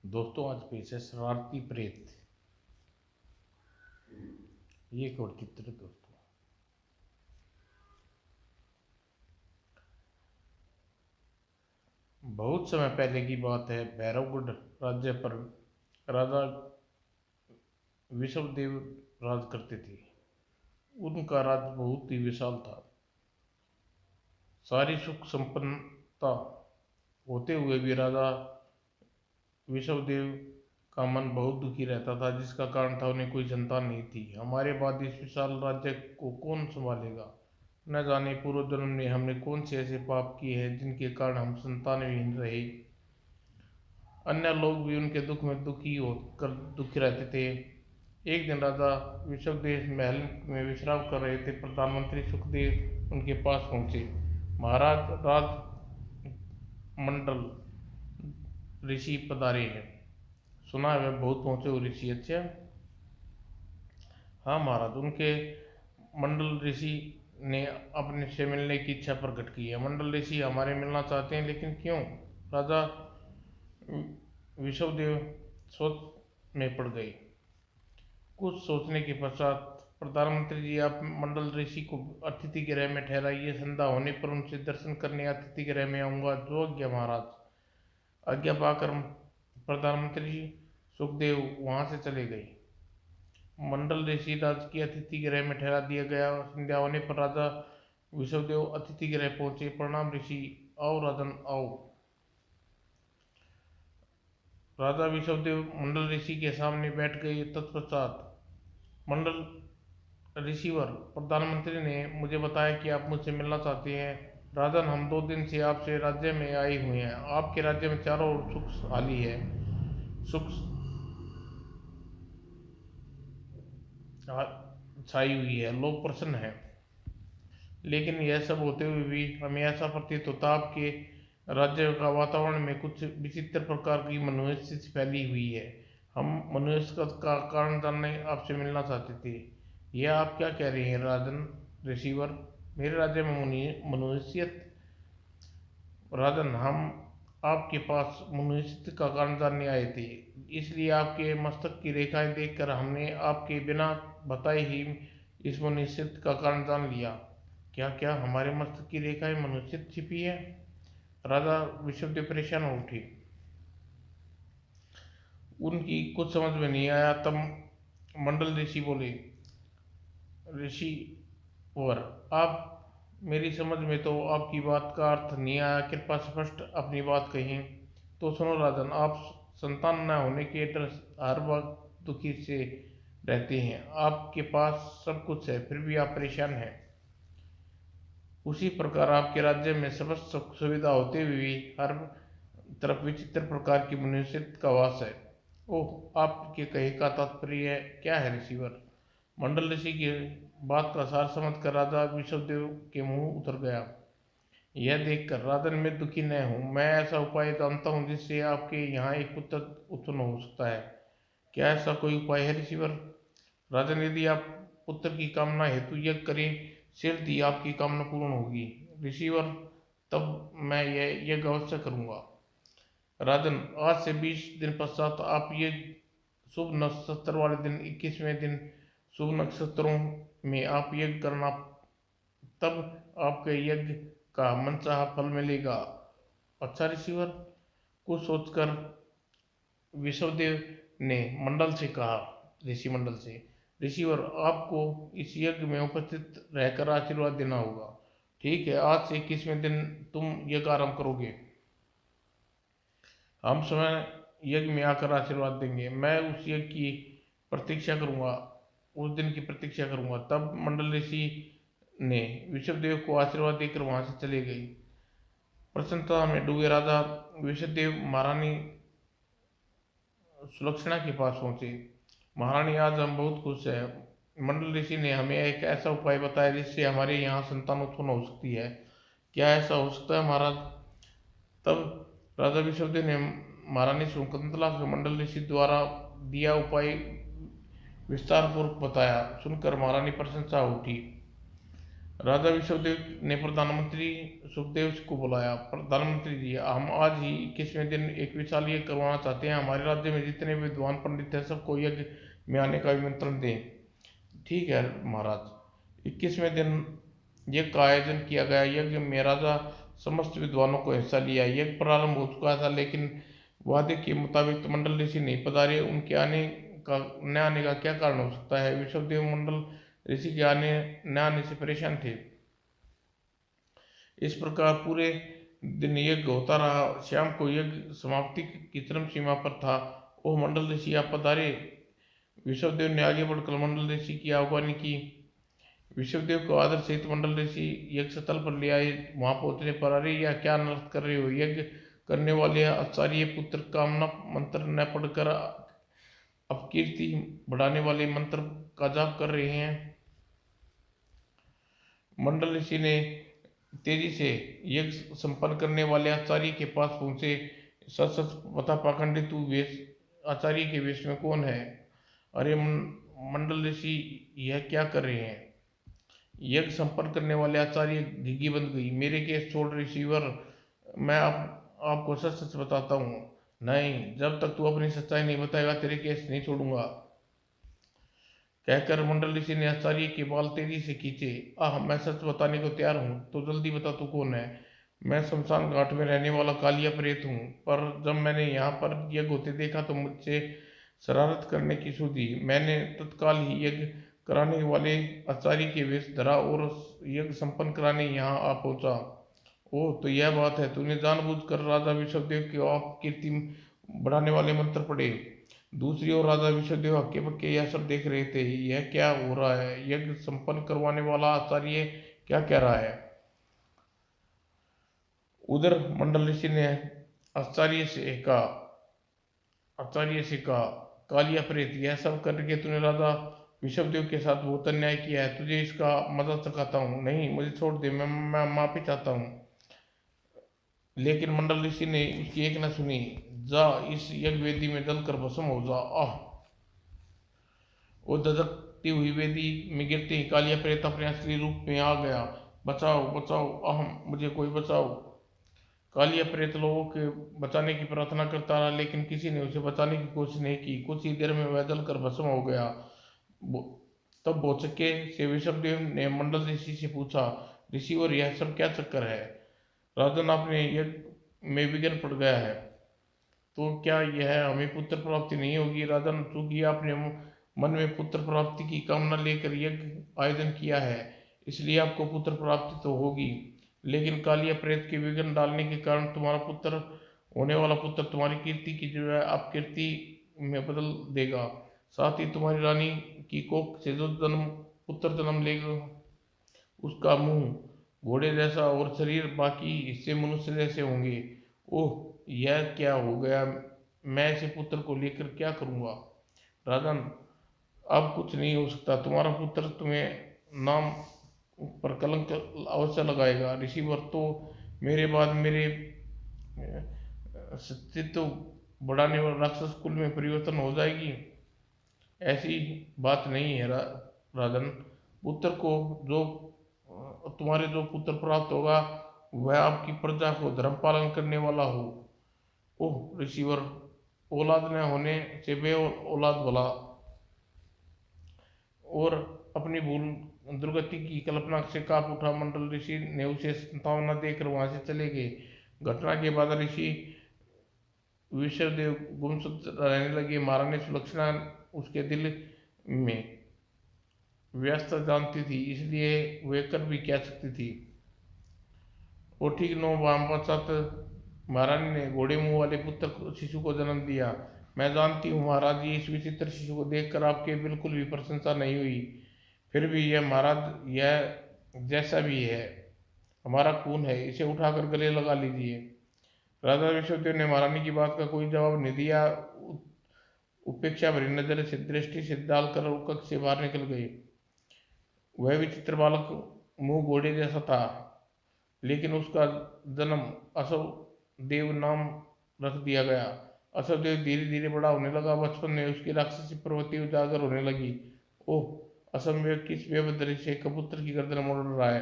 दोस्तों आज पेश है शरारती प्रेत। ये एक और चित्र दोस्तों। बहुत समय पहले की बात है। भैरवगढ़ राज्य पर राजा विश्वदेव राज करते थे। उनका राज्य बहुत ही विशाल था। सारी सुख संपन्नता होते हुए भी राजा विश्वदेव का मन बहुत दुखी रहता था, जिसका कारण था उन्हें कोई संतान नहीं थी। हमारे बाद इस विशाल राज्य को कौन संभालेगा? न जाने पूर्व जन्म में हमने कौन से ऐसे पाप किए हैं जिनके कारण हम संतान विहीन रहे। अन्य लोग भी उनके दुख में दुखी होकर दुखी रहते थे। एक दिन राजा विश्वदेव महल में विश्राम कर रहे थे। प्रधानमंत्री सुखदेव उनके पास पहुंचे। महाराज, राज मंडल ऋषि पधारे हैं। सुना है वह बहुत पहुंचे हुए ऋषि। अच्छा, हाँ महाराज। उनके मंडल ऋषि ने अपने से मिलने की इच्छा प्रकट की है। मंडल ऋषि हमारे मिलना चाहते हैं, लेकिन क्यों? राजा विश्वदेव सोच में पड़ गए। कुछ सोचने के पश्चात, प्रधानमंत्री जी, आप मंडल ऋषि को अतिथि गृह में ठहराइए। संध्या होने पर उनसे दर्शन करने अतिथि गृह में आऊँगा। जो आज्ञा महाराज। आज्ञा पाकर प्रधानमंत्री जी सुखदेव वहाँ से चले गए। मंडल ऋषि राज की अतिथि गृह में ठहरा दिया गया। संध्या होने पर राजा विश्वदेव अतिथि गृह पहुंचे। प्रणाम ऋषि। आओ राजन, आओ। राजा विश्वदेव मंडल ऋषि के सामने बैठ गए। तत्पश्चात मंडल ऋषिवर, प्रधानमंत्री ने मुझे बताया कि आप मुझसे मिलना चाहते हैं। राजन, हम 2 दिन से आपसे राज्य में आए हुए हैं। आपके राज्य में चारों ओर सुखहाली है। सुख छाई हुई है। लोग प्रसन्न हैं। लेकिन यह सब होते हुए भी हमें ऐसा प्रतीत होता आपके राज्य का वातावरण में कुछ विचित्र प्रकार की मनोवृत्ति स्थिति फैली हुई है। हम मनोवृत्ति का कारण जानने आपसे मिलना चाहते थे। यह आप क्या कह रहे हैं राजन ऋषिवर? मेरे राज्य में मनोवृत्त? राजन, हम आपके पास मनोवृत्ति का कारण जानने आए थे। इसलिए आपके मस्तक की रेखाएं देखकर हमने आपके बिना बताए ही इस मनोवृत्ति का कारण जान लिया। क्या क्या हमारे मस्तक की रेखाएं मनुष्य छिपी है? राजा विश्वदेव परेशान हो उठे। उनकी कुछ समझ में नहीं आया। तब मंडल ऋषि बोले, ऋषि वर, आप, मेरी समझ में तो आपकी बात का अर्थ नहीं आया। कृपया स्पष्ट अपनी बात कहें। तो सुनो राजन, आप संतान न होने के डर हर वक्त दुखी से रहते हैं। आपके पास सब कुछ है, फिर भी आप परेशान हैं। उसी प्रकार आपके राज्य में समस्त सुख सुविधा होते हुए भी हर तरफ विचित्र प्रकार की मनुष्य का वास है। ओह, आपके कहे का तात्पर्य क्या है ऋषिवर? मंडल ऋषि की बात का सार समझकर राजा विश्वदेव के मुंह उतर गया। यह देखकर, राजन, मैं दुखी न हूँ। मैं ऐसा उपाय जानता हूँ जिससे आपके यहाँ एक पुत्र उत्पन्न हो सकता है। क्या ऐसा कोई उपाय है ऋषिवर? राजन, यदि आप पुत्र की कामना हेतु यज्ञ करें, शीघ्र ही आपकी कामना पूर्ण होगी। ऋषिवर, तब मैं यह यज्ञ अवश्य करूँगा। राजन, आज से 20 दिन पश्चात आप ये शुभ नक्षत्र वाले दिन, 21वें दिन, शुभ नक्षत्रों में आप यज्ञ करना। तब आपके यज्ञ का मनचाहा फल मिलेगा। अच्छा ऋषिवर। कुछ सोचकर विश्वदेव ने मंडल से कहा, ऋषि मंडल से, ऋषिवर, आपको इस यज्ञ में उपस्थित रहकर आशीर्वाद देना होगा। ठीक है, आज से 21वें दिन तुम यज्ञ आरंभ करोगे। हम समय यज्ञ में आकर आशीर्वाद देंगे। मैं उस यज्ञ की प्रतीक्षा करूंगा, उस दिन की प्रतीक्षा करूंगा। तब मंडल ऋषि ने विश्वदेव को आशीर्वाद देकर वहां से चले गए। प्रसन्नता में डूबे राजा विश्वदेव महारानी सुलक्षणा के पास पहुंचे। महारानी, आज हम बहुत खुश हैं। मंडल ऋषि ने हमें एक ऐसा उपाय बताया जिससे हमारे यहाँ संतान उत्पन्न हो सकती है। क्या ऐसा हो सकता है महाराज? तब राजा विश्वदेव ने महारानी शकुंतला को मंडल ऋषि द्वारा दिया उपाय विस्तार पूर्वक बताया। सुनकर महारानी प्रसन्नता उठी। राजा विश्वदेव ने प्रधानमंत्री सुखदेव को बुलाया। प्रधानमंत्री जी, हम आज ही 21वें दिन एक विशाल यज्ञ करवाना चाहते हैं। हमारे राज्य में जितने विद्वान पंडित हैं सबको यज्ञ में आने का निमंत्रण दें। ठीक है महाराज। 21वें दिन यज्ञ का आयोजन किया गया। यज्ञ में राजा समस्त विद्वानों को हिस्सा लिया। यज्ञ प्रारंभ हो चुका था, लेकिन वादे के मुताबिक मंडल ऋषि नहीं पधारे। उनके न आने का क्या कारण हो सकता है? विश्वदेव मंडल ऋषि के न आने से परेशान थे। इस प्रकार पूरे दिन यज्ञ होता रहा। शाम को यज्ञ समाप्ति की चरम सीमा पर था। ओह मंडल ऋषि, आप पधारे। विश्वदेव ने आगे बढ़कर मंडल ऋषि की आह्वानी की। विश्वदेव को आदर सहित मंडल ऋषि यज्ञ स्थल पर ले आए। वहां पहुंचने पर, अरे यह क्या अनर्थ कर रहे हो? यज्ञ करने वाले आचार्य पुत्र कामना मंत्र न पढ़कर अपकीर्ति बढ़ाने वाले मंत्र का जाप कर रहे हैं। मंडल ऋषि ने तेजी से यज्ञ संपन्न करने वाले आचार्य के पास पहुंचे। सच सच बता पाखंडी, तू वेश आचार्य के वेश में कौन है? अरे मंडल ऋषि, यह क्या कर रहे हैं? यज्ञ संपन्न करने वाले आचार्य घिघी बंद गई। मेरे केस छोड़ रिसीवर, मैं आपको सच सच बताता हूँ। नहीं, जब तक तू अपनी सच्चाई नहीं बताएगा तेरे केस नहीं छोड़ूंगा। कहकर मंडल ऋषि ने आचार्य के बाल तेजी से खींचे। मैं सच बताने को तैयार हूँ, तो जल्दी बता तू कौन है। मैं शमशान घाट में रहने वाला कालिया प्रेत हूँ, पर जब मैंने यहाँ पर यज्ञ होते देखा तो मुझसे शरारत करने की सूझी। मैंने तत्काल ही यज्ञ कराने वाले आचार्य के वेश धरा और यज्ञ संपन्न कराने यहाँ आ पहुंचा। ओह, तो यह बात है। तूने जानबूझकर राजा विश्वदेव की अपकीर्ति बढ़ाने वाले मंत्र पढ़े। दूसरी ओर राजा विश्वदेव हक्के बक्के यह सब देख रहे थे। यह क्या हो रहा है? यज्ञ संपन्न करवाने वाला आचार्य क्या कह रहा है? उधर मंडल ऋषि ने आचार्य से कहा कालिया प्रेत, यह सब करके तूने राजा विश्वदेव के साथ बहुत अन्याय किया है। तुझे इसका मजा चखाता हूँ। नहीं, मुझे छोड़ दे, मैं माफी चाहता हूँ। लेकिन मंडल ऋषि ने उसकी एक न सुनी। जा, इस यज्ञ वेदी में जलकर भस्म हो जा। वो धधकती हुई वेदी में गिरते ही कालिया प्रेत अपने असली रूप में आ गया। बचाओ बचाओ, मुझे कोई बचाओ। कालिया प्रेत लोगों के बचाने की प्रार्थना करता रहा, लेकिन किसी ने उसे बचाने की कोशिश नहीं की। कुछ ही देर में वह जलकर भस्म हो गया। तब भौचक्के से विश्वदेव ने मंडल ऋषि से पूछा, ऋषि, और यह सब क्या चक्कर है? राजन, आपने यज्ञ में विघ्न पड़ गया है, तो क्या यह हमें पुत्र प्राप्ति नहीं होगी? राजन, चूंकि आपने मन में पुत्र प्राप्ति की कामना लेकर यज्ञ आयोजन किया है, इसलिए आपको पुत्र प्राप्ति तो होगी। लेकिन कालिया प्रेत के विघ्न डालने के कारण तुम्हारा पुत्र होने वाला पुत्र तुम्हारी कीर्ति की जो है अपकीर्ति में बदल देगा। साथ ही तुम्हारी रानी की कोख से जो पुत्र जन्म लेगा, उसका मुंह घोड़े जैसा और शरीर बाकी हिस्से मनुष्य जैसे होंगे। ओह, यह क्या हो गया? मैं ऐसे पुत्र को लेकर क्या करूंगा? राजन, अब कुछ नहीं हो सकता। तुम्हारा पुत्र तुम्हें नाम पर कलंक अवश्य लगाएगा। ऋषिवर, तो मेरे बाद मेरे अस्तित्व बढ़ाने वाले राक्षस कुल में परिवर्तन हो जाएगी? ऐसी बात नहीं है राजन। पुत्र को जो तुम्हारे जो पुत्र प्राप्त होगा वह आपकी प्रजा को धर्म पालन करने वाला हो। ओह ऋषिवर, औलाद न होने से बे औलाद भला। और अपनी भूल दुर्गति की कल्पना से कांप उठा मंडल ऋषि ने उसे संतावना देकर वहां से चले गए। घटना के बाद ऋषि विश्वदेव गुमसुत्र रहने लगे। महारानी सुलक्षणा उसके दिल में व्यस्त जानती थी, इसलिए वे कर भी कह सकती थी। और ठीक 9 वाम पश्चात महारानी ने घोड़े मुंह वाले पुत्र शिशु को जन्म दिया। मैं जानती हूँ महाराज जी, इस विचित्र शिशु को देखकर आपके बिल्कुल भी प्रशंसा नहीं हुई। फिर भी यह महाराज, यह जैसा भी है हमारा खून है, इसे उठाकर गले लगा लीजिए। राजा विश्वदेव ने महारानी की बात का कोई जवाब नहीं दिया। उपेक्षा भरी नजर से दृष्टि से डालकर वो कक्ष से बाहर निकल गए। वह विचित्र बालक मुंह घोड़े जैसा था, लेकिन उसका जन्म असव देव नाम रख दिया गया। असव देव धीरे धीरे बड़ा होने लगा। बचपन में उसकी राक्षसी प्रवृत्ति उजागर होने लगी। ओह, असम्यक किस बेबदरी से कबूतर की गर्दन मोड़ रहा है।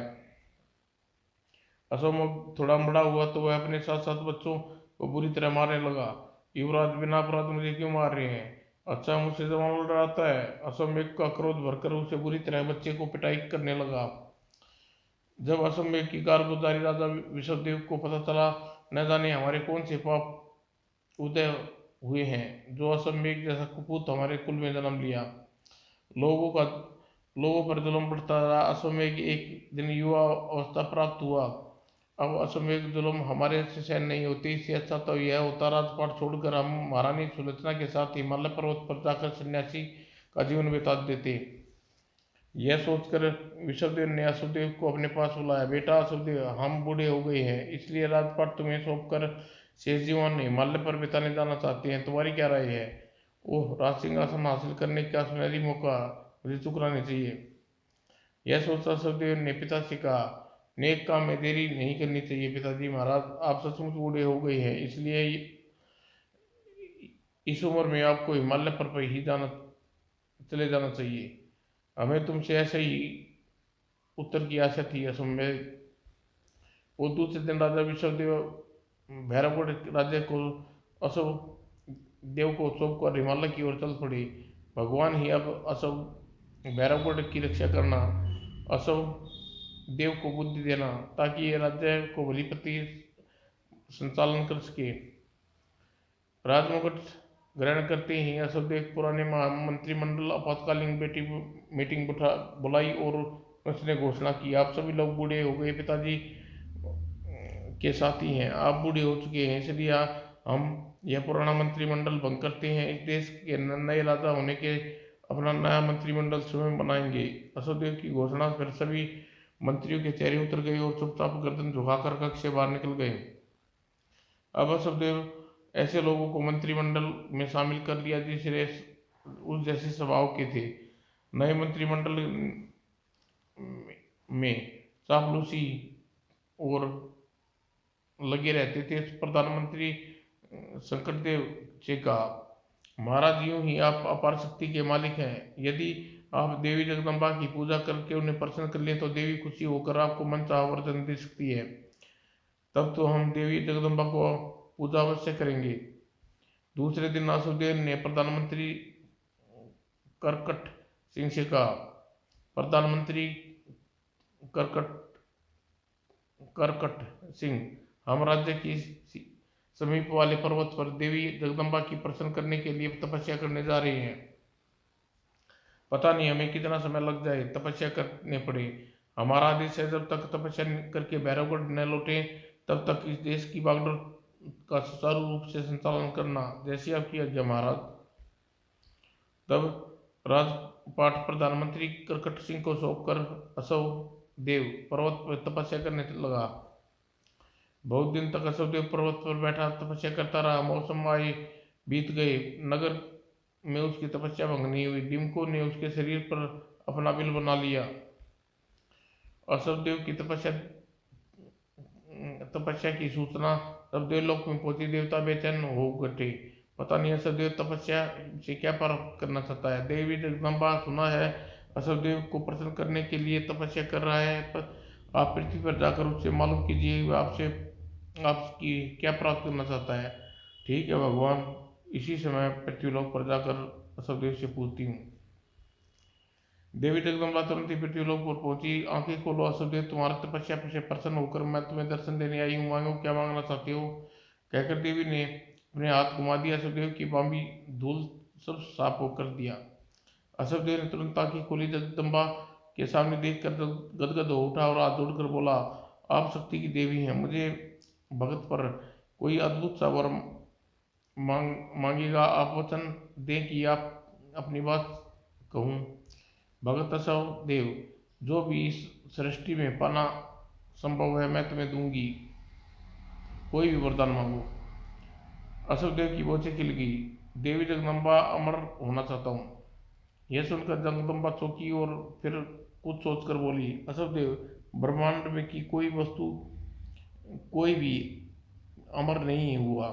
असम्यक थोड़ा बड़ा हुआ तो वह अपने साथ साथ बच्चों को बुरी तरह मारने लगा। युवराज, बिना अपराध मुझे क्यों मार रहे हैं? अच्छा, मुझसे जवान लड़ाता है। असम्यक का क्रोध भरकर उसे बुरी तरह बच्चे को पिटाई करने लगा। जब असम्यक की कारगुजारी राजा विश्वदेव को पता चला, न जाने हमारे कौन से पाप उदय हुए हैं, जो असम्यक जैसा कुपूत हमारे कुल में जन्म लिया। लोगों का लोगों पर जुल्म बढ़ता रहा। असम्यक एक दिन युवा अवस्था प्राप्त हुआ। अब असम्यक जुल्म हमारे से सहन नहीं होती। इससे अच्छा तो यह होता, राजपाट छोड़कर हम महारानी सुलोचना के साथ हिमालय पर्वत पर जाकर सन्यासी का जीवन बिता देते। यह सोचकर विश्वदेव ने असुदेव को अपने पास बुलाया। बेटा असुदेव, हम बूढ़े हो गए हैं, इसलिए राजपाट तुम्हें सौंपकर शेष जीवन हिमालय पर बिताने जाना चाहते हैं। तुम्हारी क्या राय है? ओह, राज सिंहासन हासिल करने का सुनहरी मौका मुझे चुकराने चाहिए। यह सोचकर असुदेव ने पिता से कहा, नेक काम में देरी नहीं करनी चाहिए पिताजी। महाराज, आप सचमुच बूढ़े हो गए हैं, इसलिए इस उम्र में आपको हिमालय पर ही चले जाना चाहिए। हमें तुमसे ऐसे ही उत्तर की आशा थी। असमय वो दूसरे दिन राजा विश्वदेव भैरवगढ़ राज्य को असव देव को सौंपकर हिमालय की ओर चल पड़े। भगवान ही अब असव भैरवगढ़ की रक्षा करना, असव देव को बुद्धि देना, ताकि ये राज्य को भली प्रति संचालन कर सके। राजमुकुट ग्रहण करते ही असुदेव पुराने मंत्रिमंडल आपातकालीन बेटी मीटिंग बुलाई और उसने घोषणा की, आप सभी लोग बूढ़े हो गए, पिताजी के साथी हैं, आप बूढ़े हो चुके हैं, इसलिए हम यह पुराना मंत्रिमंडल भंग करते हैं। इस देश के नए राजा होने के अपना नया मंत्रिमंडल स्वयं बनाएंगे। असुदेव की घोषणा पर सभी मंत्रियों के चेहरे उतर गए और चुपचाप गर्दन झुकाकर कक्ष से बाहर निकल गए। अब असुदेव ऐसे लोगों को मंत्रिमंडल में शामिल कर लिया जिससे उस जैसे स्वभाव के थे। नए मंत्रिमंडल में चापलूसी और लगे रहते थे। प्रधानमंत्री संकटदेव से कहा, महाराज, यूं ही आप अपार शक्ति के मालिक हैं। यदि आप देवी जगदम्बा की पूजा करके उन्हें प्रसन्न कर लें तो देवी खुशी होकर आपको मनचाहा वरदान दे सकती है। तब तो हम देवी जगदम्बा को पूजा अवश्य करेंगे। दूसरे दिन वासुदेव ने प्रधानमंत्री करकट सिंह से कहा, प्रधानमंत्री करकट करकट सिंह, हम राज्य की समीप वाले पर्वत पर देवी जगदम्बा की प्रसन्न करने के लिए तपस्या करने जा रहे हैं। पता नहीं हमें कितना समय लग जाए, तपस्या करने पड़े। हमारा आदेश है, जब तक तपस्या करके भैरवगढ़ न लौटे तब तक इस देश की बागडोर का सुचारू रूप से संचालन करना, जैसी आपकी आज्ञा महाराज। तब राजपाट प्रधानमंत्री करकट सिंह को सौंपकर असव देव पर्वत पर तपस्या करने लगा। बहुत दिन तक असव देव पर्वत पर बैठा तपस्या करता रहा। मौसम आए बीत गए, नगर में उसकी तपस्या भंग नहीं हुई। डिम्को ने उसके शरीर पर अपना बिल बना लिया। असव देव की तपस्या की सूचना तब देवलोक में पहुंची। देवता बेचैन हो उठे। पता नहीं असवदेव तपस्या से क्या प्राप्त करना चाहता है। देवी जगदम्बा, सुना है असवदेव को प्रसन्न करने के लिए तपस्या कर रहा है, पर आप पृथ्वी पर जाकर उससे मालूम कीजिए वह आपसे आपकी क्या प्राप्त करना चाहता है। ठीक है भगवान, इसी समय पृथ्वीलोक पर जाकर असवदेव से पूछती हूँ। देवी जगदम्बा तुरंत ही पृथ्वीलोक पर पहुंची। आंखें खोलो असुदेव, तुम्हारा तपस्या से प्रसन्न होकर मैं तुम्हें दर्शन देने आई हूँ, मांगो क्या मांगना चाहते हो। कहकर देवी ने अपने हाथ घुमा दिया। असुदेव की बामी धूल सब साफ होकर दिया। असुदेव ने तुरंत आंखें खोली। जगदम्बा के सामने देखकर गदगद हो उठा और हाथ जोड़कर बोला, आप शक्ति की देवी हैं, मुझे भगत पर कोई अद्भुत सा वर मांगेगा। आप वचन दें कि आप अपनी बात कहूँ। भगत असव देव, जो भी इस सृष्टि में पाना संभव है मैं तुम्हें दूंगी, कोई भी वरदान मांगो। असव देव की भौहें खिल गई। देवी जगदम्बा, अमर होना चाहता हूँ। यह सुनकर जगदम्बा चौंकी और फिर कुछ सोचकर बोली, असव देव, ब्रह्मांड में की कोई वस्तु कोई भी अमर नहीं हुआ,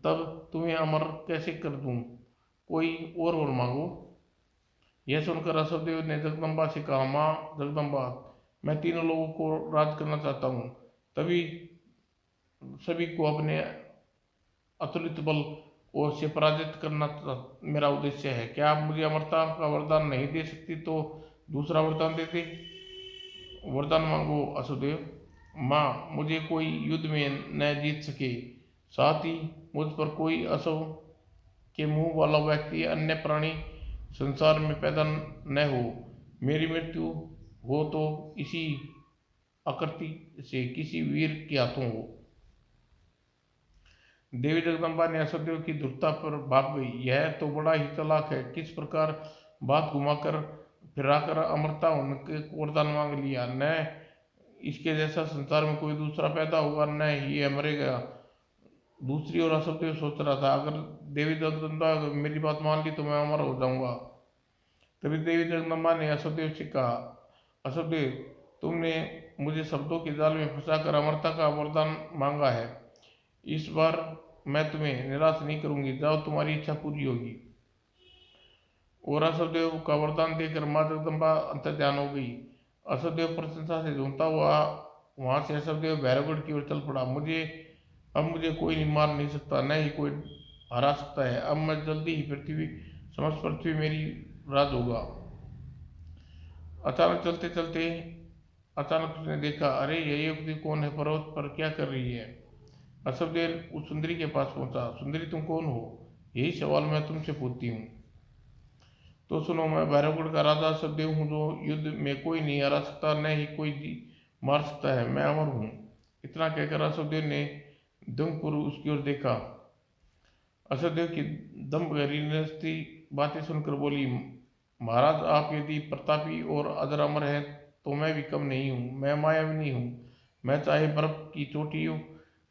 तब तुम्हें अमर कैसे कर दूं। कोई और वर मांगो। यह सुनकर असुरदेव ने जगदम्बा से कहा, माँ जगदम्बा, मैं तीनों लोगों को राज करना चाहता हूँ, तभी सभी को अपने अतुलित बल और से पराजित करना मेरा उद्देश्य है। क्या आप मुझे अमरता का वरदान नहीं दे सकती तो दूसरा वरदान दे दे। वरदान मांगो असुदेव। माँ, मुझे कोई युद्ध में न जीत सके, साथ ही मुझ पर कोई असुर के मुंह वाला व्यक्ति अन्य प्राणी संसार में पैदा न हो। मेरी मृत्यु हो तो इसी आकृति से किसी वीर के हाथों हो। देवी जगदम्बा ने असुरदेव की दुष्टता पर भाग गई। यह तो बड़ा ही चालाक है, किस प्रकार बात घुमाकर फिराकर अमरता उनके वरदान मांग लिया। न इसके जैसा संसार में कोई दूसरा पैदा होगा, न ही यह मरेगा। दूसरी ओर असुरदेव सोच रहा था, अगर देवी जगदम्बा मेरी बात मान ली तो मैं अमर हो जाऊंगा। तभी देवी जगदम्बा ने असुरदेव से कहा, असुरदेव, तुमने मुझे शब्दों के जाल में फंसाकर अमरता का वरदान मांगा है। इस बार मैं तुम्हें निराश नहीं करूंगी, जाओ, तुम्हारी इच्छा पूरी होगी। और असुरदेव का वरदान देकर माँ जगदम्बा अंतर्ध्यान हो गई। असुरदेव प्रशंसा से झूमता हुआ वहां से असुरदेव भैरवगढ़ की ओर चल पड़ा। अब मुझे कोई नहीं मार नहीं सकता, न ही कोई हरा सकता है। अब मैं जल्दी ही समस्त पृथ्वी मेरी राज होगा। अचानक चलते चलते अचानक उसने देखा, अरे ये युवती कौन है, पर्वत पर क्या कर रही है। असुरदेव उस सुंदरी के पास पहुंचा। सुंदरी, तुम कौन हो, यही सवाल मैं तुमसे पूछती हूँ। तो सुनो, मैं भैरवगढ़ का राजा असुरदेव हूँ, जो युद्ध में कोई नहीं हरा सकता, न ही कोई मार सकता है। मैं अमर हूँ। इतना कहकर असुरदेव ने दंगपूर्व उसकी ओर देखा। असुरदेव की दम्भ गहरी बातें सुनकर बोली, महाराज, आप यदि प्रतापी और अजर अमर है तो मैं भी कम नहीं हूँ। मैं मायाविनी हूँ। मैं चाहे बर्फ की चोटियों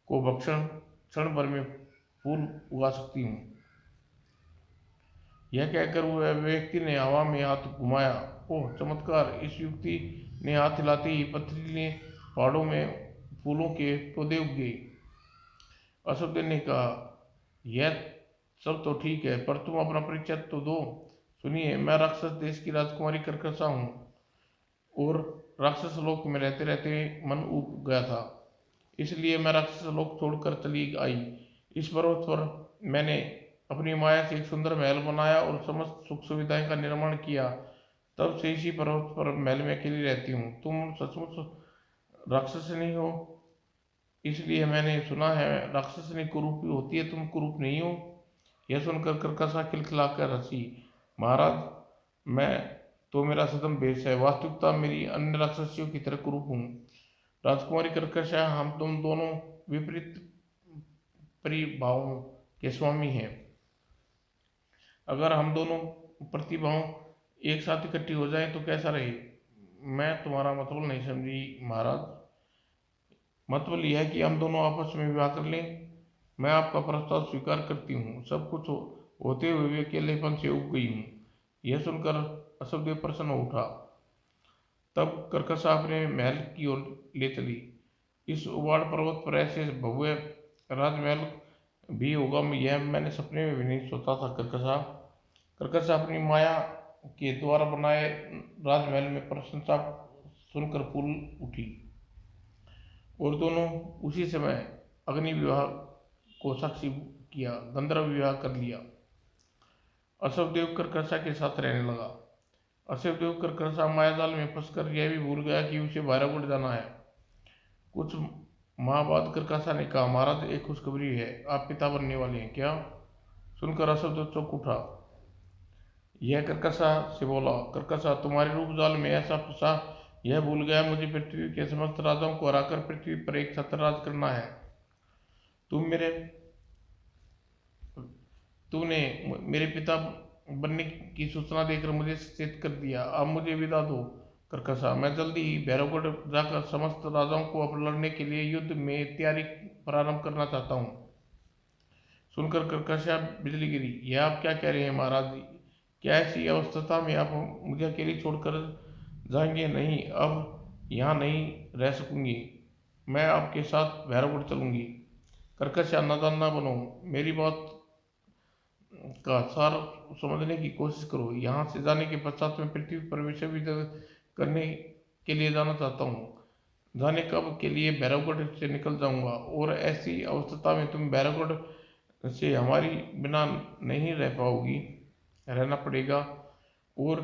को भक्षण क्षण भर में फूल उगा सकती हूँ। यह कहकर वह व्यक्ति ने हवा में हाथ घुमाया। ओह चमत्कार! इस युक्ति ने हाथ हिलाते ही पथरीले पहाड़ों में फूलों के पौधे उग गए। असुरदेव ने कहा, यह सब तो ठीक है, पर तुम अपना परिचय तो दो। सुनिए, मैं राक्षस देश की राजकुमारी कर्कशा हूँ और राक्षस लोक में रहते रहते मन उब गया था, इसलिए मैं राक्षस लोक छोड़कर चली आई। इस पर्वत पर मैंने अपनी माया से एक सुंदर महल बनाया और समस्त सुख सुविधाएं का निर्माण किया। तब से इसी पर्वत पर महल में अकेली रहती हूँ। तुम सचमुच राक्षस नहीं हो, इसलिए मैंने सुना है राक्षसनी कुरूपी होती है, तुम कुरूप नहीं हो। यह सुनकर कर्कशा खिलखिलाकर हंसी। महाराज, मैं तो मेरा सदम भेष है, वास्तविकता मेरी अन्य राक्षसियों की तरह कुरूप हूँ। राजकुमारी कर्कशा, हम तुम दोनों विपरीत परिभावों के स्वामी हैं। अगर हम दोनों प्रतिभाओं एक साथ इकट्ठी हो जाएं तो कैसा रहे। मैं तुम्हारा मतलब नहीं समझी महाराज। मतलब यह है कि हम दोनों आपस में विवाह कर लें। मैं आपका प्रस्ताव स्वीकार करती हूँ। सब कुछ होते हुए भी अकेलेपन से उब गई हूँ। यह सुनकर असुरदेव प्रसन्न हो उठा। तब कर्कशा अपने महल की ओर ले चली। इस उबाड़ पर्वत पर ऐसे भव्य राजमहल भी होगा, यह मैंने सपने में भी नहीं सोचा था। कर्कशा अपनी माया के द्वारा बनाए राजमहल में प्रशंसा सुनकर फूल उठी और दोनों उसी समय अग्नि विवाह को साक्षी किया, गंधर्व विवाह कर लिया। असुरदेव कर्कशा के साथ रहने लगा। असुरदेव कर्कशा मायाजाल में फंसकर यह भी भूल गया कि उसे भैरवगढ़ जाना है। कुछ माह बाद कर्कशा ने कहा, महाराज, एक खुशखबरी है, आप पिता बनने वाले हैं। क्या? सुनकर असुरदेव चौंक उठा। यह कर्कशा से बोला, कर्कशा, तुम्हारे रूप जाल में ऐसा फंसा, यह भूल गया मुझे पृथ्वी के समस्त राजाओं को हराकर पृथ्वी पर एक छत्र राज करना है। तुम मेरे तूने मेरे पिता बनने की सूचना देकर मुझे सचेत कर दिया। अब मुझे विदा दो कर्कशा। मैं जल्दी ही भैरवगढ़ जाकर समस्त राजाओं को अब लड़ने के लिए युद्ध में तैयारी प्रारंभ करना चाहता हूँ। सुनकर कर्कशा बिजली गिरी। यह आप क्या कह रहे हैं महाराज जी? क्या ऐसी अवस्था में आप मुझे अकेली छोड़कर जाएंगे? नहीं, अब यहाँ नहीं रह सकूंगी। मैं आपके साथ भैरवगढ़ चलूंगी। कर्कशा, नादान ना बनो, मेरी बात का सार समझने की कोशिश करो। यहाँ से जाने के पश्चात मैं पृथ्वी पर विश्वविद्यालय करने के लिए जाना चाहता हूँ। जाने कब के लिए भैरवगढ़ से निकल जाऊंगा, और ऐसी अवस्था में तुम भैरवगढ़ से हमारी बिना नहीं रह पाओगी, रहना पड़ेगा। और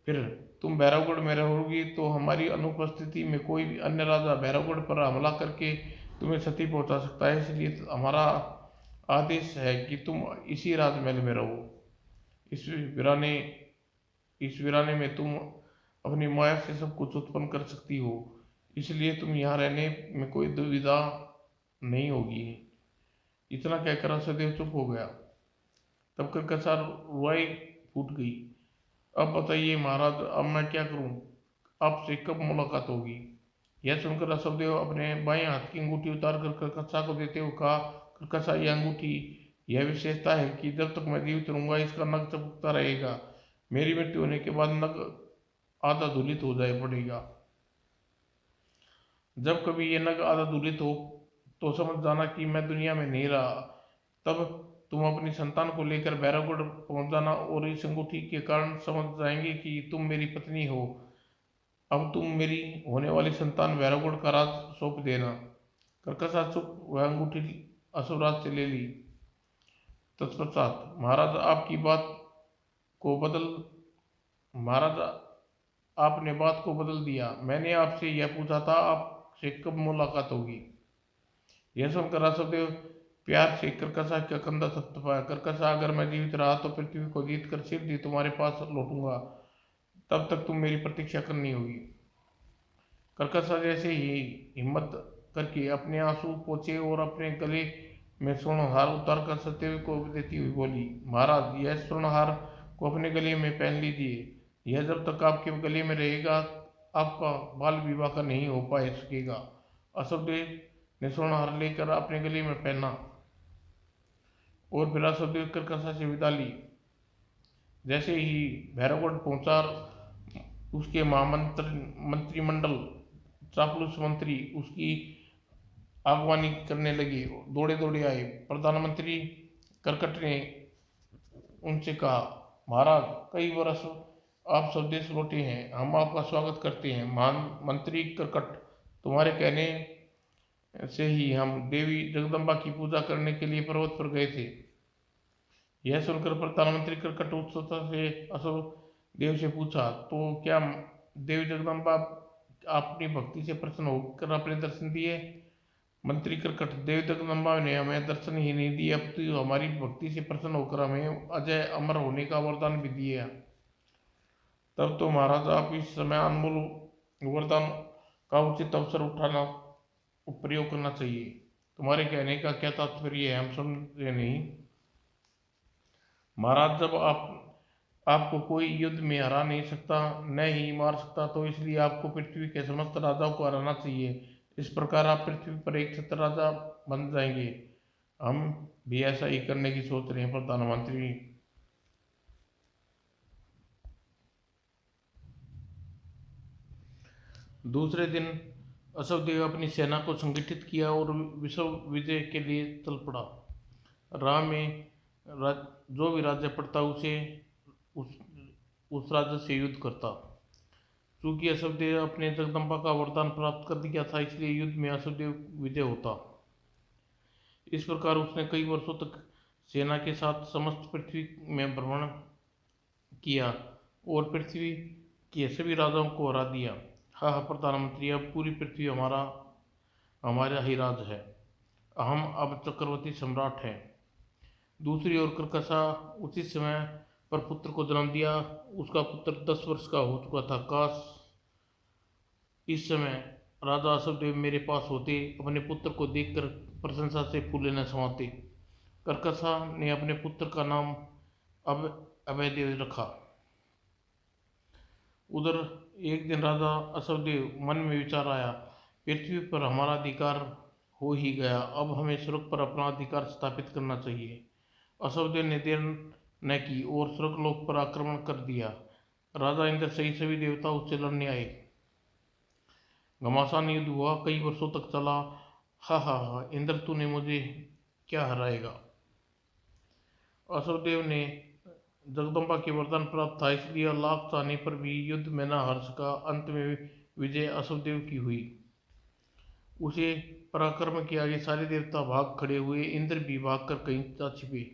फिर तुम भैरवगढ़ में रहोगी तो हमारी अनुपस्थिति में कोई भी अन्य राजा भैरवगढ़ पर हमला करके तुम्हें क्षति पहुंचा सकता है, इसलिए हमारा आदेश है कि तुम इसी राजमहल में रहो। इस वीराने इस वीराने में तुम अपनी माया से सब कुछ उत्पन्न कर सकती हो, इसलिए तुम यहाँ रहने में कोई दुविधा नहीं होगी। इतना कहकर सदैव चुप हो गया। तब कर्कशा रुआई फूट गई। अब बताइए महाराज, अब मैं क्या करूं? आपसे कब मुलाकात होगी? यह सुनकर असवदेव अपने बाएं हाथ की अंगूठी उतार कर कर्कशा को देते हुए कहा, कर्कशा, यह अंगूठी यह विशेषता है कि जब तक मैं जीवित रहूंगा इसका नग चमकता रहेगा। मेरी मृत्यु होने के बाद नग आधा धूलित हो जाए पड़ेगा। जब कभी ये नग आधा धूलित हो तो समझ जाना कि मैं दुनिया में नहीं रहा। तब तुम अपनी संतान को लेकर भैरवगढ़ पहुंच जाना और इस अंगूठी के कारण समझ जाएंगे कि तुम मेरी पत्नी हो। अब तुम मेरी होने वाली संतान भैरवगढ़ का राज सौंप देना। कर्कशा चुप वह अंगूठी असुरराज से ले ली। तत्पश्चात को बदल महाराज आपने बात को बदल दिया। मैंने आपसे यह पूछा था आपसे कब मुलाकात होगी। यह सुनकर असुरदेव प्यार से कर्कशा का कंधा थपथपाया। कर्कशा, अगर मैं जीवित रहा तो पृथ्वी को जीत कर सीधे तुम्हारे पास लौटूंगा, तब तक तुम मेरी प्रतीक्षा करनी होगी। कर्कशा जैसे ही हिम्मत करके अपने आंसू पोंछे और अपने गले में स्वर्णहार उतार कर सत्यदेव को देती हुई बोली, महाराज, यह स्वर्णहार को अपने गले में पहन लीजिए। यह जब तक आपके गले में रहेगा आपका बाल विवाह का नहीं हो पाए सकेगा। असुरदेव ने स्वर्णहार लेकर अपने गले में पहना और फिर असुरदेव कर्कशा से विदा ली। जैसे ही भैरवगढ़ पहुंचा, उसके मंत्रिमंडल चापलूस मंत्री उसकी आगवानी करने लगे, दौड़े दौड़े आए। प्रधानमंत्री कर्कट ने उनसे कहा, महाराज, कई वर्ष आप स्वदेश लौटे हैं, हम आपका स्वागत करते हैं। महान मंत्री कर्कट, तुम्हारे कहने से ही हम देवी जगदम्बा की पूजा करने के लिए पर्वत पर गए थे। यह सुनकर प्रधानमंत्री कर्कट उत्सुकता से असुर देव से पूछा, तो क्या देवी जगदम्बा अपनी भक्ति से प्रसन्न होकर अपने दर्शन दिए? मंत्री कर्कट, देवी जगदम्बा ने हमें दर्शन ही नहीं दिए, अब तो हमारी भक्ति से प्रसन्न होकर हमें अजय अमर होने का वरदान भी दिया। तब तो महाराज आप इस समय अनमोल वरदान का उचित अवसर उठाना प्रयोग करना चाहिए। तुम्हारे कहने का क्या तात्पर्य है, हम समझे नहीं। महाराज, जब आपको कोई युद्ध में हरा नहीं सकता, न ही मार सकता, तो इसलिए आपको पृथ्वी के समस्त राजाओं को हराना चाहिए। इस प्रकार आप पृथ्वी पर एक छत्र राजा बन जाएंगे। हम भी ऐसा ही करने की सोच रहे हैं प्रधानमंत्री। दूसरे दिन असवदेव अपनी सेना को संगठित किया और विश्व विजय के लिए चल पड़ा। राह में जो भी राज्य पड़ता उसे उस उस राज्य से युद्ध करता। चूंकि असवदेव अपने जगदम्बा का वरदान प्राप्त कर दिया था, इसलिए युद्ध में असवदेव विजय होता। इस प्रकार उसने कई वर्षों तक सेना के साथ समस्त पृथ्वी में भ्रमण किया और पृथ्वी के सभी राजाओं को हरा दिया। हाँ हाँ प्रधानमंत्री, अब पूरी पृथ्वी हमारा ही राज है। हम अब चक्रवर्ती सम्राट हैं। दूसरी ओर कर्कशा उसी समय पर पुत्र को जन्म दिया। उसका पुत्र 10 वर्ष का हो चुका था। काश इस समय राजा असवदेव मेरे पास होते, अपने पुत्र को देखकर प्रशंसा से फूले न समाते। कर्कशा ने अपने पुत्र का नाम अब अभयदेव रखा। उधर एक दिन राजा असवदेव मन में विचार आया, पृथ्वी पर हमारा अधिकार हो ही गया, अब हमें स्वर्ग पर अपना अधिकार स्थापित करना चाहिए। असवदेव ने देर न की और स्वर्गलोक पर आक्रमण कर दिया। राजा इंद्र सहित सभी देवता उससे लड़ने आए। घमासान युद्ध हुआ, कई वर्षों तक चला। हा हा हा, इंद्र तूने मुझे क्या हराएगा। असुरदेव ने जगदम्बा के वरदान प्राप्त था, इसलिए लाख चाहने पर भी युद्ध में न हार सका। अंत में विजय असुरदेव की हुई। उसे पराक्रम के आगे सारे देवता भाग खड़े हुए। इंद्र भी भाग कर कहीं जा छिपे।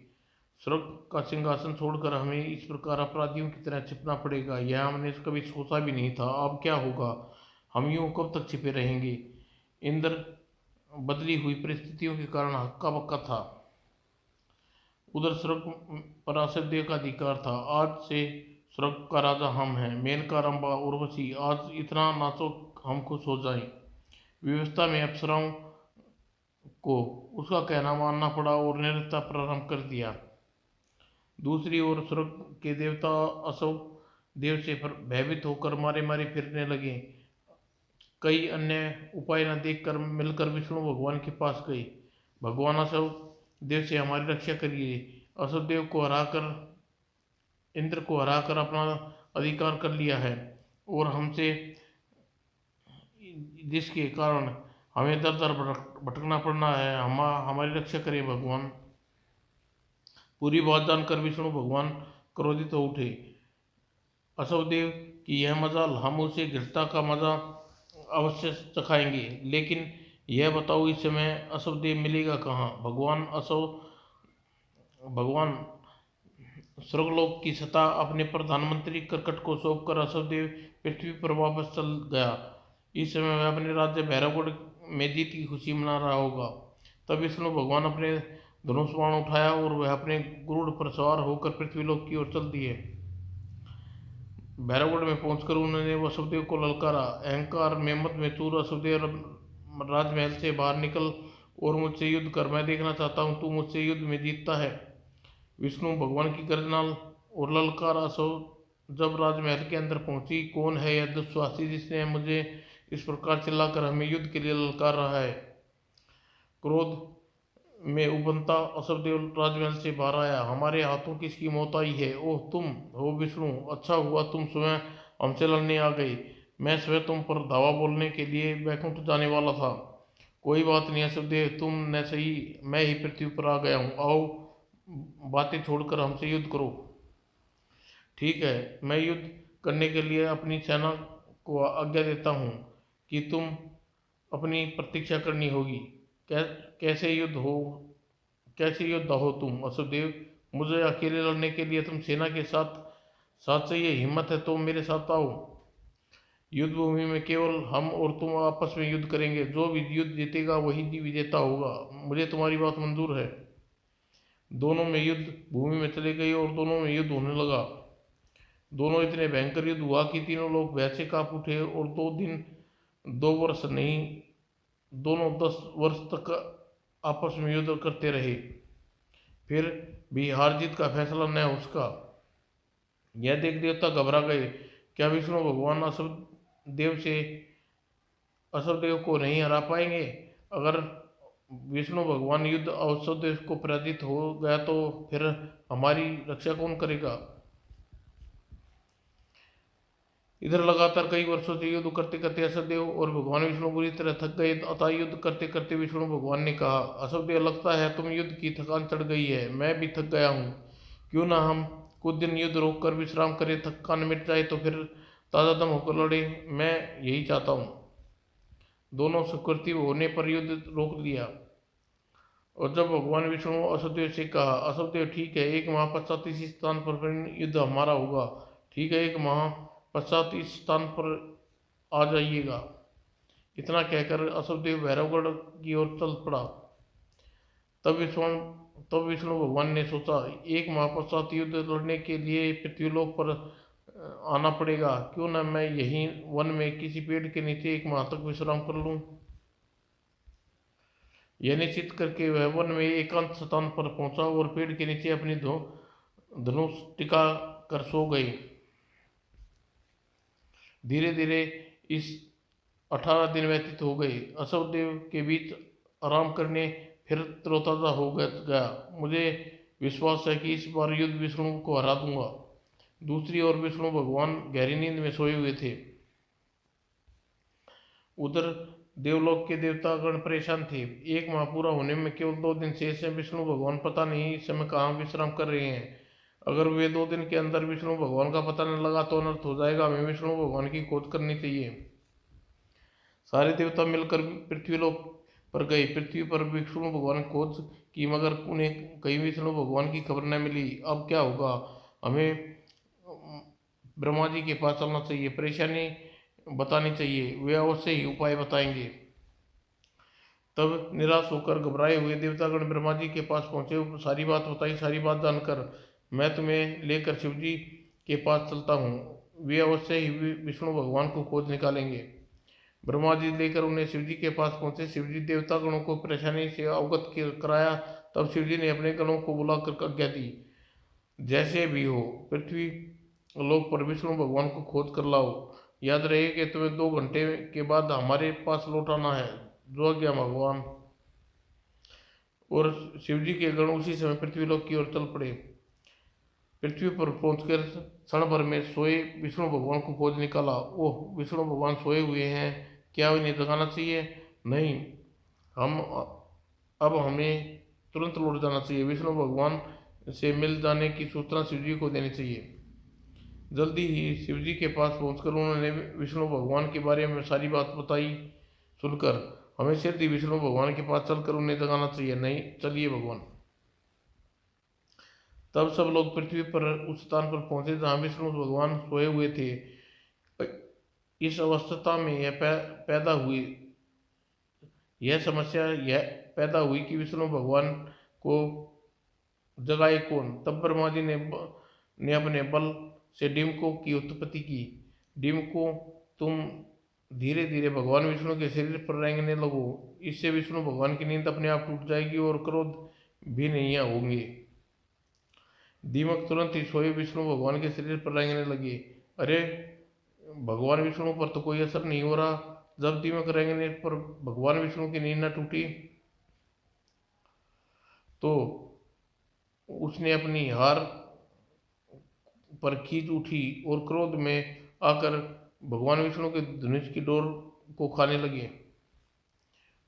स्वर्ग का सिंहासन छोड़कर हमें इस प्रकार अपराधियों की तरह छिपना पड़ेगा, यह हमने कभी सोचा भी नहीं था। अब क्या होगा? हम यूं कब तक छिपे रहेंगे? इंद्र बदली हुई परिस्थितियों के कारण हक्का बक्का था। उधर स्वर्ग पर असुरदेव का अधिकार था। आज से स्वर्ग का राजा हम हैं। मेनका, रंभा, उर्वशी, आज इतना नाचो हम खुश हो जाएं। व्यवस्था में अप्सराओं को उसका कहना मानना पड़ा और नृत्य प्रारंभ कर दिया। दूसरी ओर स्वर्ग के देवता असुर देव से भयभीत होकर मारे मारे फिरने लगे। कई अन्य उपाय न देखकर मिलकर विष्णु भगवान के पास गए। भगवान असुर देव से हमारी रक्षा करिए। असुर देव को हराकर, इंद्र को हराकर अपना अधिकार कर लिया है और हमसे, जिसके कारण हमें दर दर भटकना पड़ना है। हमारी रक्षा करिए भगवान। पूरी बात जानकर विष्णु भगवान क्रोधित हो उठे। असुरदेव की यह मजाल, हम उसे घृता का मजा अवश्य चखाएंगे। लेकिन यह बताओ, इस समय असुरदेव मिलेगा कहाँ? भगवान स्वर्गलोक की सत्ता अपने प्रधानमंत्री कर्कट को सौंपकर असुरदेव पृथ्वी पर वापस चल गया। इस समय वह अपने राज्य भैरवगढ़ में जीत की खुशी मना रहा होगा। तब विष्णु भगवान अपने धनुष बाण उठाया और वह अपने गरुड़ पर सवार होकर पृथ्वीलोक की ओर चल दिए। भैरवगढ़ में पहुंचकर उन्होंने वसुदेव को ललकारा। अहंकार में मद में चूर वसुदेव, राजमहल से बाहर निकल और मुझसे युद्ध कर। मैं देखना चाहता हूँ तू मुझसे युद्ध में जीतता है। विष्णु भगवान की गर्जनाल और ललकार असुर जब राजमहल के अंदर पहुंची। कौन है यह दुस्वासी जिसने मुझे इस प्रकार चिल्लाकर हमें युद्ध के लिए ललकार रहा है? क्रोध में उबलता असुरदेव राजमहल से बाहर आया। हमारे हाथों किसकी मौत आई है? ओह, तुम हो विष्णु। अच्छा हुआ तुम स्वयं हमसे लड़ने आ गए। मैं स्वयं तुम पर धावा बोलने के लिए बैकुंठ जाने वाला था। कोई बात नहीं असुरदेव, तुम न सही, मैं ही पृथ्वी पर आ गया हूँ। आओ, बातें छोड़कर हमसे युद्ध करो। ठीक है, मैं युद्ध करने के लिए अपनी सेना को आज्ञा देता हूँ कि तुम अपनी प्रतीक्षा करनी होगी। कैसे युद्ध हो, कैसे योद्धा हो तुम असुरदेव? मुझे अकेले लड़ने के लिए तुम सेना के साथ साथ चाहिए? हिम्मत है तो मेरे साथ आओ। युद्ध भूमि में केवल हम और तुम आपस में युद्ध करेंगे। जो भी युद्ध जीतेगा वही विजेता होगा। मुझे तुम्हारी बात मंजूर है। दोनों में युद्ध भूमि में चले गए और दोनों में युद्ध होने लगा। दोनों इतने भयंकर युद्ध हुआ कि तीनों लोग भय से कांप उठे और 2 दिन 2 वर्ष नहीं, दोनों 10 वर्ष तक आपस में युद्ध करते रहे। फिर भी हार जीत का फैसला न हो सका। यह देख देवता घबरा गए। क्या विष्णु भगवान असुरदेव को नहीं हरा पाएंगे? अगर विष्णु भगवान युद्ध असुरदेव को पराजित हो गया तो फिर हमारी रक्षा कौन करेगा? इधर लगातार कई वर्षों से युद्ध करते करते असुरदेव और भगवान विष्णु बुरी तरह थक गए। अतः युद्ध करते करते विष्णु भगवान ने कहा, असुरदेव, लगता है तुम युद्ध की थकान चढ़ गई है। मैं भी थक गया हूँ। क्यों ना हम कुछ दिन युद्ध रोक कर विश्राम करें? थकान मिट जाए तो फिर ताजा दम होकर लड़े। मैं यही चाहता हूँ। दोनों स्वीकृति होने पर युद्ध रोक दिया। और जब भगवान विष्णु असुरदेव से कहा, असुरदेव ठीक है, 1 माह पश्चात इसी स्थान पर फिर युद्ध हमारा होगा। ठीक है, 1 माह पश्चात इस स्थान पर आ जाइएगा। इतना कहकर असुरदेव भैरवगढ़ की ओर चल पड़ा। तब विष्णु भगवान ने सोचा, 1 माह पश्चात युद्ध लड़ने के लिए पृथ्वीलोक पर आना पड़ेगा। क्यों न मैं यहीं वन में किसी पेड़ के नीचे 1 माह तक विश्राम कर लूं। यह निश्चित करके वह वन में एकांत स्थान पर पहुंचा और पेड़ के नीचे अपनी धनुष टिका कर सो गए। धीरे धीरे इस 18 दिन व्यतीत हो गए। असुरदेव के बीच आराम करने फिर तरोताजा हो गया। मुझे विश्वास है कि इस बार युद्ध विष्णु को हरा दूंगा। दूसरी ओर विष्णु भगवान गहरी नींद में सोए हुए थे। उधर देवलोक के देवतागण परेशान थे। एक माह पूरा होने में केवल 2 दिन शेष है। विष्णु भगवान पता नहीं इस समय कहाँ विश्राम कर रहे हैं। अगर वे 2 दिन के अंदर विष्णु भगवान का पता न लगा तो अनर्थ हो जाएगा। हमें विष्णु भगवान की खोज करनी चाहिए। सारे देवता मिलकर पृथ्वीलोक पर गए। पृथ्वी पर विष्णु भगवान की खोज की, मगर उन्हें कहीं विष्णु भगवान की खबर न मिली। अब क्या होगा? हमें ब्रह्मा जी के पास चलना चाहिए, परेशानी बतानी चाहिए, वे अवश्य ही उपाय बताएंगे। तब निराश होकर घबराए हुए देवतागण ब्रह्मा जी के पास पहुंचे, सारी बात बताई। सारी बात जानकर मैं तुम्हें लेकर शिव जी के पास चलता हूँ, वे अवश्य ही विष्णु भगवान को खोज निकालेंगे। ब्रह्मा जी लेकर उन्हें शिव जी के पास पहुंचे। शिव जी देवतागणों को परेशानी से अवगत कराया। तब शिव जी ने अपने गणों को बुलाकर आज्ञा दी, जैसे भी हो पृथ्वी लोक पर विष्णु भगवान को खोज कर लाओ। याद रहे कि तुम्हें 2 घंटे के बाद हमारे पास लौट आना है। जो आज्ञा भगवान। और शिवजी के गण उसी समय पृथ्वीलोक की ओर चल पड़े। पृथ्वी पर पहुंचकर क्षण भर में सोए विष्णु भगवान को खोज निकाला। ओह, विष्णु भगवान सोए हुए हैं, क्या इन्हें जगाना चाहिए? नहीं, हम अब हमें तुरंत लौट जाना चाहिए। विष्णु भगवान से मिल जाने की सूचना शिवजी को देनी चाहिए। जल्दी ही शिवजी के पास पहुंचकर उन्होंने विष्णु भगवान के बारे में सारी बात बताई। सुनकर हमें शीघ्र विष्णु भगवान के पास चलकर उन्हें जगाना चाहिए। नहीं, चलिए भगवान। तब सब लोग पृथ्वी पर उस स्थान पर पहुंचे जहां विष्णु भगवान सोए हुए थे। इस अवस्था में यह समस्या पैदा हुई कि विष्णु भगवान को जगाए कौन। तब ब्रह्मा जी ने अपने बल से डिम्को की उत्पत्ति की। डिम्को, तुम धीरे धीरे भगवान विष्णु के शरीर पर रेंगने लगो। इससे विष्णु भगवान की नींद अपने आप टूट जाएगी और क्रोध भी नहीं होंगे। दीमक तुरंत ही सोए विष्णु भगवान के शरीर पर रेंगने लगे। अरे, भगवान विष्णु पर तो कोई असर नहीं हो रहा। जब दीमक रेंगने पर भगवान विष्णु की नींद न टूटी तो उसने अपनी हार पर खींच उठी और क्रोध में आकर भगवान विष्णु के धनुष की डोर को खाने लगे।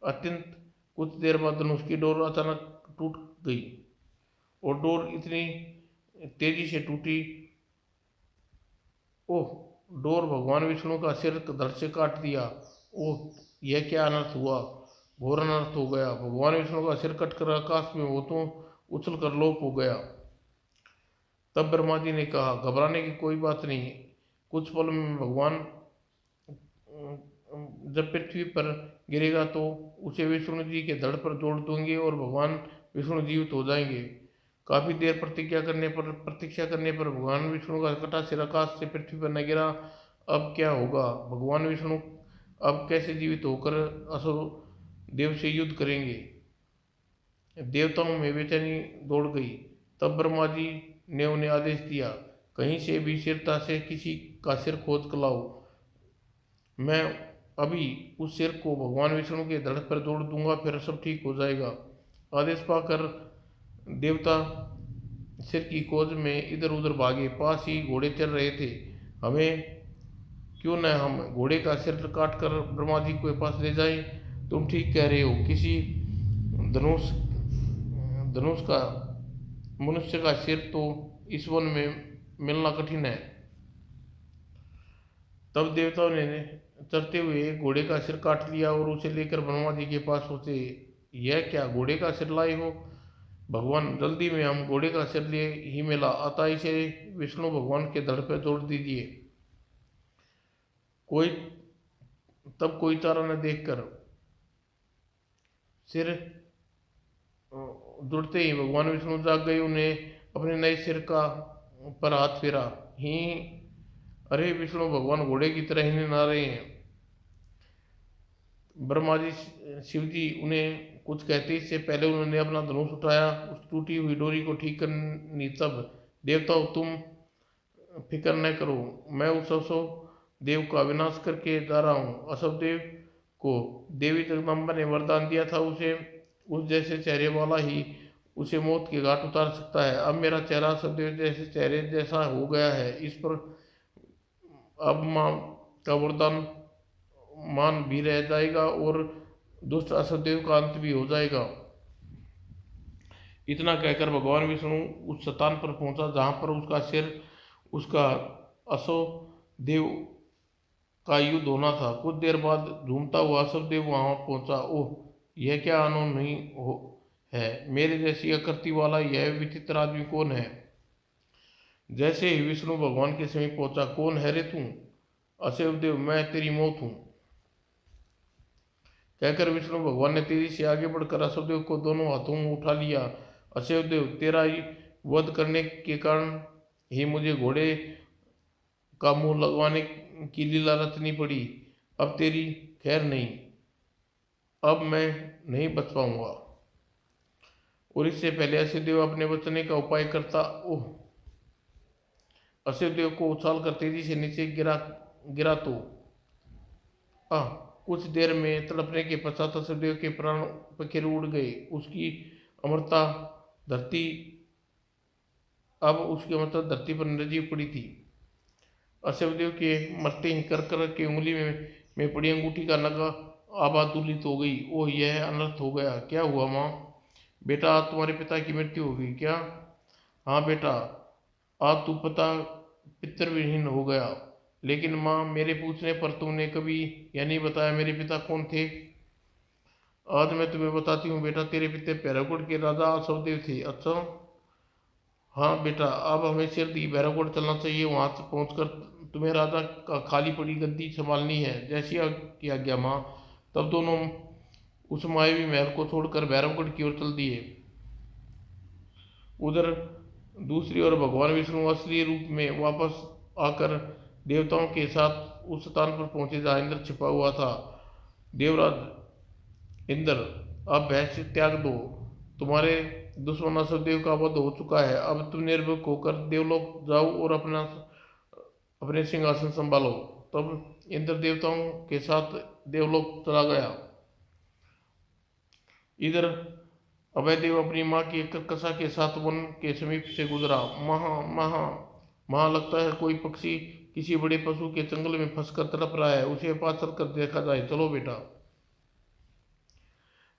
अत्यंत कुछ देर बाद धनुष की डोर अचानक टूट गई और डोर इतनी तेजी से टूटी। ओह, डोर भगवान विष्णु का सिर धड़ से काट दिया। ओह, यह क्या अनर्थ हुआ? घोर अनर्थ हो गया। भगवान विष्णु का सिर कटकर आकाश में होतों उछल कर लोप हो गया। तब ब्रह्मा जी ने कहा, घबराने की कोई बात नहीं, कुछ पल में भगवान जब पृथ्वी पर गिरेगा तो उसे विष्णु जी के धड़ पर जोड़ दूंगे और भगवान विष्णु जीवित हो जाएंगे। काफी देर प्रतीक्षा करने पर भगवान विष्णु का कटा सिर आकाश से पृथ्वी पर न गिरा। अब क्या होगा? भगवान विष्णु अब कैसे जीवित होकर असुर देव से युद्ध करेंगे? देवताओं में बेचैनी दौड़ गई। तब ब्रह्मा जी ने उन्हें आदेश दिया, कहीं से भी शीघ्रता से किसी का सिर खोज कर लाओ। मैं अभी उस सिर को भगवान विष्णु के धड़ पर जोड़ दूंगा, फिर सब ठीक हो जाएगा। आदेश पाकर देवता सिर की खोज में इधर उधर भागे। पास ही घोड़े चल रहे थे। हमें क्यों न हम घोड़े का सिर काट कर ब्रह्मा जी के पास ले जाएं। तुम ठीक कह रहे हो, किसी धनुष का मनुष्य का सिर तो इस वन में मिलना कठिन है। तब देवताओं ने चलते हुए घोड़े का सिर काट लिया और उसे लेकर ब्रह्मा जी के पास पहुंचे। यह क्या, घोड़े का सिर लाए हो? भगवान, जल्दी में हम घोड़े का सिर लिए ही मिला, अतः इसे विष्णु भगवान के धड़ पर जोड़ दीजिए। कोई तारा न देखकर सिर जुड़ते ही भगवान विष्णु जाग गए। उन्हें अपने नए सिर का पर हाथ फेरा ही, अरे, विष्णु भगवान घोड़े की तरह ही नहा रहे हैं। ब्रह्मा जी शिव जी उन्हें कुछ कहते इससे पहले उन्होंने अपना धनुष उठाया, उस टूटी हुई डोरी को ठीक करनी। तब देवताओं, तुम फिक्र न करो, मैं उस असुर देव का विनाश करके जा रहा हूँ। असुर देव को देवी जगदम्बा ने वरदान दिया था, उसे उस जैसे चेहरे वाला ही उसे मौत के घाट उतार सकता है। अब मेरा चेहरा असुर देव जैसे चेहरे जैसा हो गया है। इस पर अब माँ का वरदान मान भी रह जाएगा और दुष्ट असुरदेव का अंत भी हो जाएगा। इतना कहकर भगवान विष्णु उस स्थान पर पहुंचा जहां पर उसका सिर उसका असो देव का युद्ध होना था। कुछ देर बाद झूमता हुआ असुरदेव वहां पहुंचा। ओह, यह क्या अनहोनी हो है, मेरे जैसी आकृति वाला यह विचित्र आदमी कौन है। जैसे ही विष्णु भगवान के समीप पहुंचा, कौन है रे तू। असुरदेव, मैं तेरी मौत हूं, कहकर विष्णु भगवान ने तेजी से आगे बढ़कर असुरदेव को दोनों हाथों में उठा लिया। असुरदेव, तेरा वध करने के कारण ही मुझे घोड़े का मुंह लगवाने की लीला रचनी पड़ी। अब तेरी खैर नहीं, अब मैं नहीं बच पाऊंगा। और इससे पहले असुरदेव अपने बचने का उपाय करता, ओह, असुरदेव को उछाल कर तेजी से नीचे गिरा गिरा तो आ कुछ देर में तड़पने के पश्चात असुरदेव के प्राण पखेरु उड़ गए। धरती उसकी अमृता धरती पर निर्जीव पड़ी थी। असुरदेव के मरते ही कर की उंगली में पड़ी अंगूठी का नगा आबादुलित हो गई। ओह, यह अनर्थ हो गया। क्या हुआ माँ? बेटा, आज तुम्हारे पिता की मृत्यु हो गई क्या? हाँ बेटा, आज तू पितृविहीन हो गया। लेकिन माँ, मेरे पूछने पर तुमने कभी यह नहीं बताया मेरे पिता कौन थे। आज मैं तुम्हें बताती हूँ बेटा, तेरे पिता भैरवगढ़ के राजा असुरदेव थे। अच्छा, हाँ बेटा, अब हमें शीघ्र भैरवगढ़ चलना चाहिए। वहां से पहुंचकर तुम्हें राजा का खाली पड़ी गद्दी संभालनी है। जैसी की आज्ञा माँ। तब दोनों उस मायावी महल को छोड़कर भैरवगढ़ की ओर चल दिए। उधर दूसरी ओर भगवान विष्णु असली रूप में वापस आकर देवताओं के साथ उस स्थान पर पहुंचे जहाँ इंद्र छिपा हुआ था। देवराज इंद्र, अब भय त्याग दो। तुम्हारे दुश्मन असुरदेव का वध हो चुका है। अब तुम निर्भय होकर देवलोक जाओ और अपने सिंहासन संभालो। तब इंद्र देवताओं के साथ देवलोक चला गया। इधर अभयदेव अपनी माँ की कर्कशा के साथ वन के समीप से गुजरा। महा महा महा, लगता है कोई पक्षी किसी बड़े पशु के चंगल में फंसकर तड़प रहा है, उसे पास चलकर देखा जाए। चलो बेटा।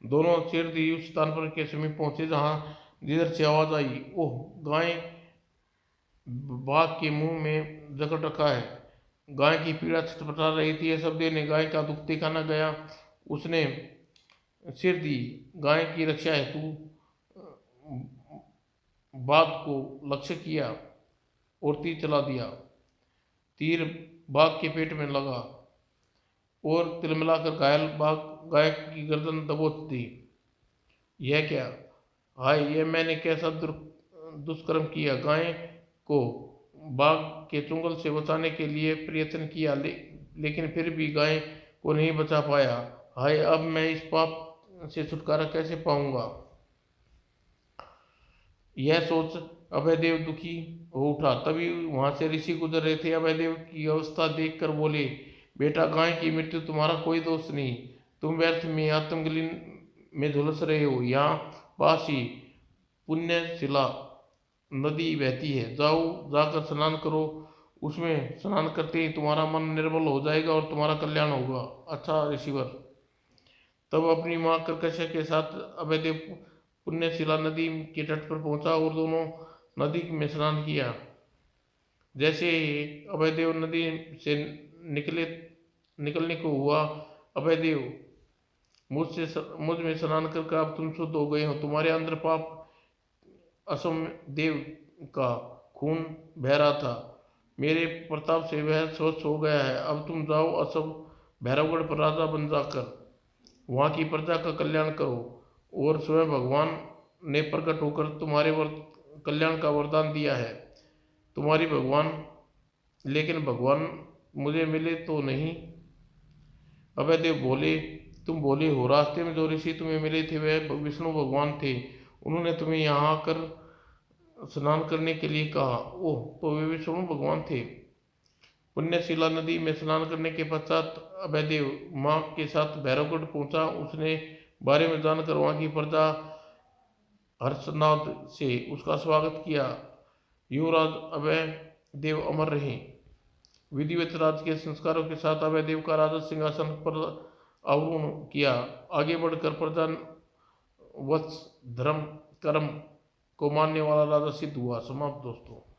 दोनों शीघ्र ही उस स्थान पर के समीप पहुंचे जहां जिधर से आवाज आई। ओह, गाय बाघ के मुंह में जकड़ रखा है। गाय की पीड़ा छटपटा रही थी। यह सब ने गाय का दुख देखा न गया। उसने सिर दी। गाय की रक्षा हेतु बाघ को लक्ष्य किया और तीर चला दिया। तीर बाघ के पेट में लगा और तिलमिलाकर घायल बाघ गाय की गर्दन दबोच दी। यह क्या? हाय, यह मैंने कैसा दुष्कर्म किया। गाय को बाघ के चुंगल से बचाने के लिए प्रयत्न किया, लेकिन फिर भी गाय को नहीं बचा पाया। हाय, अब मैं इस पाप से छुटकारा कैसे पाऊंगा। यह सोच अभयदेव दुखी हो उठा। तभी वहां से ऋषि गुजर रहे थे। अभयदेव की अवस्था देखकर बोले, बेटा, गाय की मृत्यु तुम्हारा कोई दोष नहीं। तुम व्यर्थ में आत्मग्लीन में झुलस रहे हो। यहाँ पास ही पुण्यशिला नदी बहती है, जाओ, जाकर स्नान करो। उसमें स्नान करते ही तुम्हारा मन निर्मल हो जाएगा और तुम्हारा कल्याण होगा। अच्छा ऋषिवर। तब अपनी माँ कर्कश के साथ अभयदेव पुण्यशिला नदी के तट पर पहुंचा और दोनों नदी में स्नान किया। जैसे ही अभयदेव नदी से निकलने को हुआ, अभयदेव, मुझ में स्नान करके अब तुम शुद्ध हो गए हो। तुम्हारे अंदर पाप असम देव का खून बह रहा था, मेरे प्रताप से वह स्वच्छ हो गया है। अब तुम जाओ, असम भैरवगढ़ पर राजा बन जाकर वहाँ की प्रजा का कल्याण करो। और स्वयं भगवान ने प्रकट होकर तुम्हारे कल्याण का वरदान दिया है। तुम्हारी भगवान, लेकिन भगवान मुझे मिले तो नहीं। अभयदेव बोले, तुम बोले हो। रास्ते में जो ऋषि तुम्हें मिले थे वह विष्णु भगवान थे। उन्होंने तुम्हें यहाँ आकर स्नान करने के लिए कहा। ओह, तो वे विष्णु भगवान थे। पुण्यशिला नदी में स्नान करने के पश्चात अभयदेव माँ के साथ भैरवगढ़ पहुंचा। उसने बारे में जानकर वहाँ की प्रजा हर्षनाद से उसका स्वागत किया। युवराज अभय देव अमर रहे। विधिवत राजकीय संस्कारों के साथ अभय देव का राजा सिंहासन पर आरोहण किया। आगे बढ़कर प्रधान वत्स धर्म कर्म को मानने वाला राजा सिद्ध हुआ। समाप्त दोस्तों।